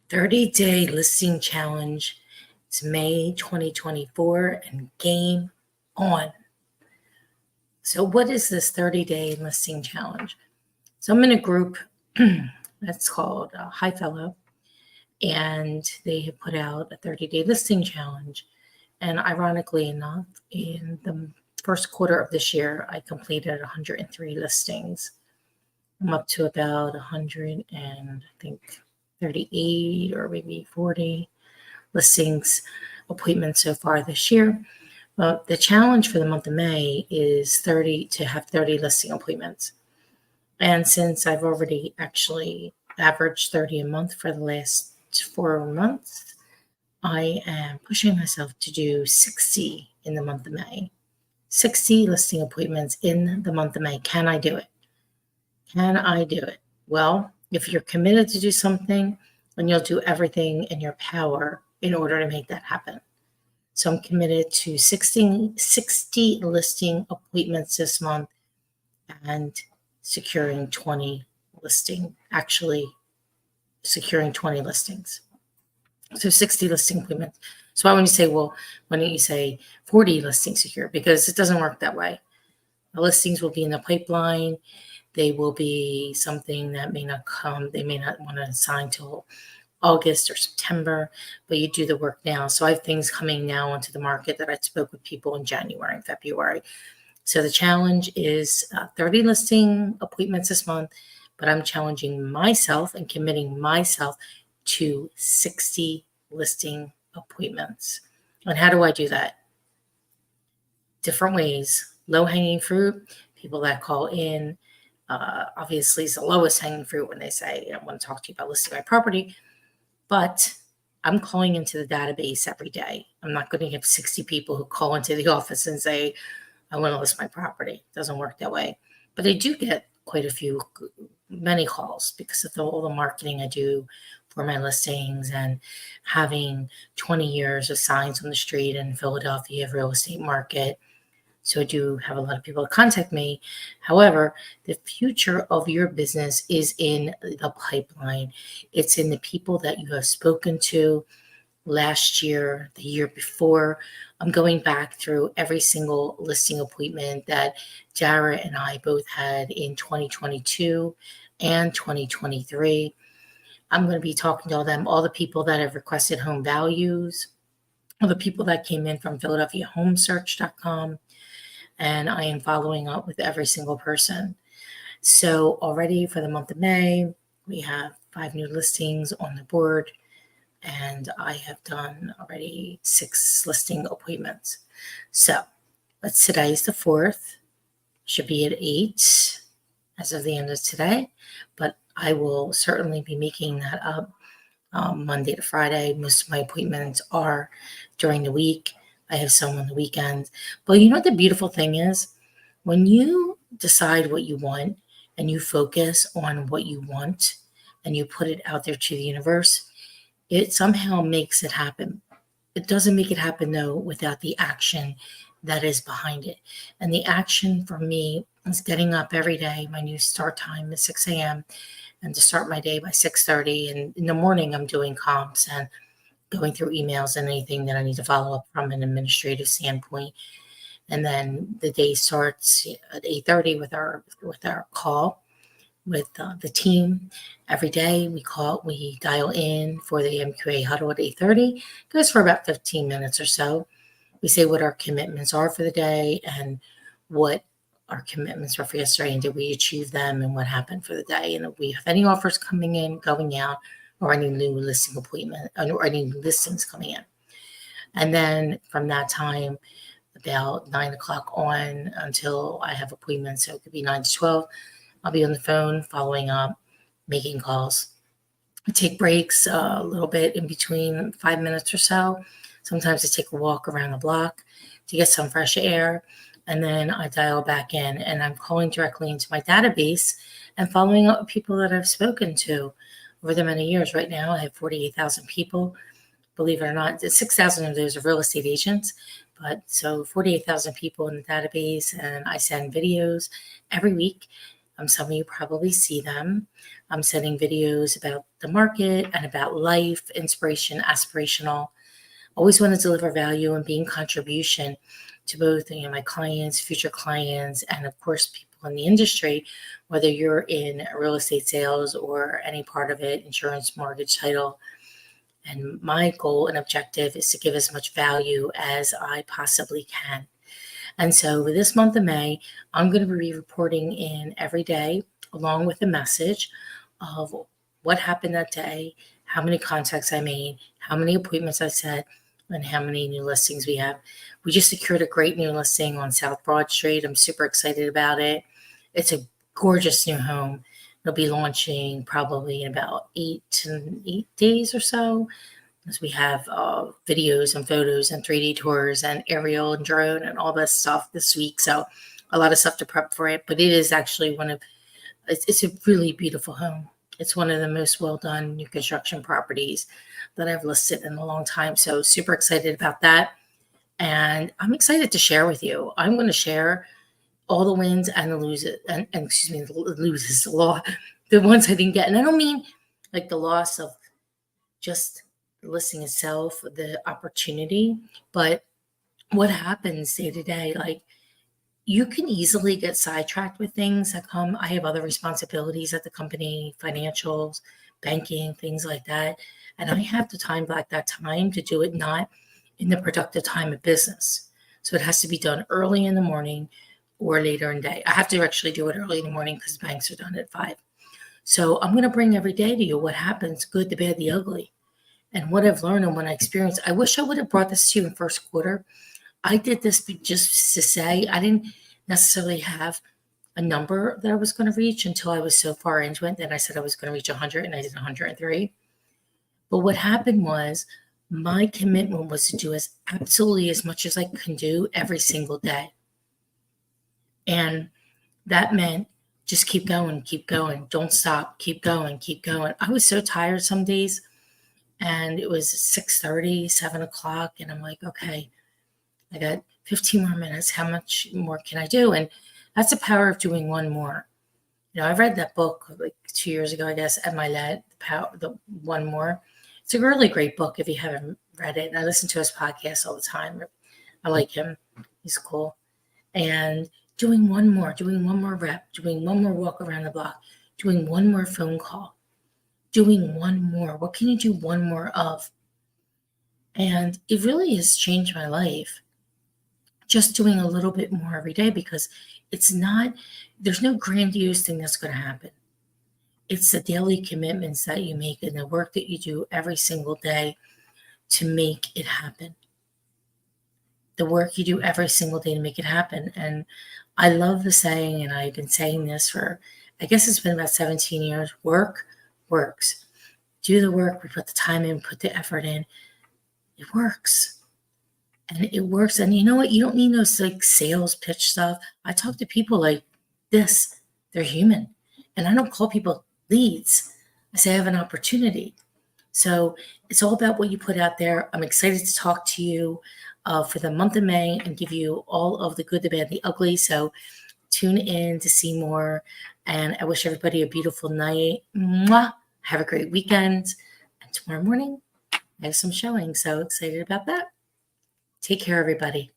30-day listing challenge. It's May 2024 and game on. So what is this 30-day listing challenge? So I'm in a group that's called High Fellow, and they have put out a 30-day listing challenge. And ironically enough, in the first quarter of this year, I completed 103 listings. I'm up to about 100 and I think 38 or maybe 40 listings appointments so far this year. Well, the challenge for the month of May is 30 listing appointments. And since I've already actually averaged 30 a month for the last 4 months, I am pushing myself to do 60 in the month of May. 60 listing appointments in the month of May. Can I do it? Can I do it? Well, if you're committed to do something, then you'll do everything in your power in order to make that happen. So I'm committed to 60 listing appointments this month and securing 20 listings. So 60 listing appointments. So when you say, well, why don't you say 40 listings secure? Because it doesn't work that way. The listings will be in the pipeline. They will be something that may not come. They may not want to sign till August or September, but you do the work now. So I have things coming now onto the market that I spoke with people in January and February. So the challenge is 30 listing appointments this month, but I'm challenging myself and committing myself to 60 listing appointments. And how do I do that? Different ways. Low-hanging fruit, people that call in, obviously is the lowest hanging fruit when they say, I want to talk to you about listing my property, but I'm calling into the database every day. I'm not going to have 60 people who call into the office and say, I want to list my property. It doesn't work that way. But I do get quite many calls because of all the marketing I do for my listings and having 20 years of signs on the street in Philadelphia real estate market. So I do have a lot of people that contact me. However, the future of your business is in the pipeline. It's in the people that you have spoken to last year, the year before. I'm going back through every single listing appointment that Dara and I both had in 2022 and 2023. I'm going to be talking to all the people that have requested home values, all the people that came in from PhiladelphiaHomesearch.com, and I am following up with every single person. So already for the month of May, we have 5 new listings on the board, and I have done already 6 listing appointments. So today is the 4th, should be at 8 as of the end of today, but I will certainly be making that up Monday to Friday. Most of my appointments are during the week. I have some on the weekends. But you know what the beautiful thing is? When you decide what you want and you focus on what you want and you put it out there to the universe, it somehow makes it happen. It doesn't make it happen, though, without the action that is behind it. And the action for me is getting up every day. My new start time is 6 a.m. and to start my day by 6:30. And in the morning, I'm doing comps and going through emails and anything that I need to follow up from an administrative standpoint. And then the day starts at 8:30 with our call with the team. Every day we dial in for the MQA huddle at 8:30. It goes for about 15 minutes or so. We say what our commitments are for the day and what our commitments were for yesterday and did we achieve them and what happened for the day. And if we have any offers coming in, going out, or any new listing appointment or any new listings coming in. And then from that time, about 9 o'clock on until I have appointments, so it could be 9 to 12, I'll be on the phone following up, making calls. I take breaks a little bit in between, 5 minutes or so. Sometimes I take a walk around the block to get some fresh air. And then I dial back in and I'm calling directly into my database and following up with people that I've spoken to over the many years. Right now, I have 48,000 people. Believe it or not, 6,000 of those are real estate agents. But so 48,000 people in the database, and I send videos every week. Some of you probably see them I'm sending videos about the market and about life, inspiration, aspirational. Always want to deliver value and be in contribution to both my clients, future clients, and of course people in the industry, whether you're in real estate sales or any part of it, insurance, mortgage, title. And my goal and objective is to give as much value as I possibly can. And so for this month of May, I'm going to be reporting in every day along with a message of what happened that day, how many contacts I made, how many appointments I set, and how many new listings we have. We just secured a great new listing on South Broad Street. I'm super excited about it. It's a gorgeous new home. It'll be launching probably in about 8 days or so, as we have videos and photos and 3D tours and aerial and drone and all that stuff this week. So a lot of stuff to prep for it, but it is actually it's a really beautiful home. It's one of the most well done new construction properties that I've listed in a long time. So super excited about that. And I'm excited to share with you. I'm going to share all the wins and the losses, and excuse me, the losses, the ones I didn't get. And I don't mean like the loss of just the listing itself, the opportunity, but what happens day to day. Like, you can easily get sidetracked with things that come. I have other responsibilities at the company, financials, banking, things like that. And I have to time block that time to do it, not in the productive time of business. So it has to be done early in the morning or later in the day. I have to actually do it early in the morning because banks are done at 5. So I'm going to bring every day to you what happens, good, the bad, the ugly, and what I've learned and what I experienced. I wish I would have brought this to you in first quarter. I did this just to say I didn't necessarily have a number that I was going to reach until I was so far into it. Then I said I was going to reach 100 and I did 103. But what happened was my commitment was to do absolutely as much as I can do every single day. And that meant just keep going, don't stop, keep going. I was so tired some days, and it was 6:30, 7 o'clock, and I'm like, okay, I got 15 more minutes. How much more can I do? And that's the power of doing one more. I read that book like 2 years ago, I guess, at my led, the One More. It's a really great book if you haven't read it. And I listen to his podcast all the time. I like him. He's cool. And doing one more rep, doing one more walk around the block, doing one more phone call, doing one more. What can you do one more of? And it really has changed my life. Just doing a little bit more every day, because there's no grandiose thing that's going to happen. It's the daily commitments that you make and the work that you do every single day to make it happen. The work you do every single day to make it happen. And I love the saying, and I've been saying this for, I guess it's been about 17 years, work works. Do the work, we put the time in, put the effort in. It works. And it works. And you know what? You don't need those like sales pitch stuff. I talk to people like this. They're human. And I don't call people leads. I say I have an opportunity. So it's all about what you put out there. I'm excited to talk to you for the month of May and give you all of the good, the bad, the ugly. So tune in to see more. And I wish everybody a beautiful night. Mwah! Have a great weekend. And tomorrow morning, I have some showing. So excited about that. Take care, everybody.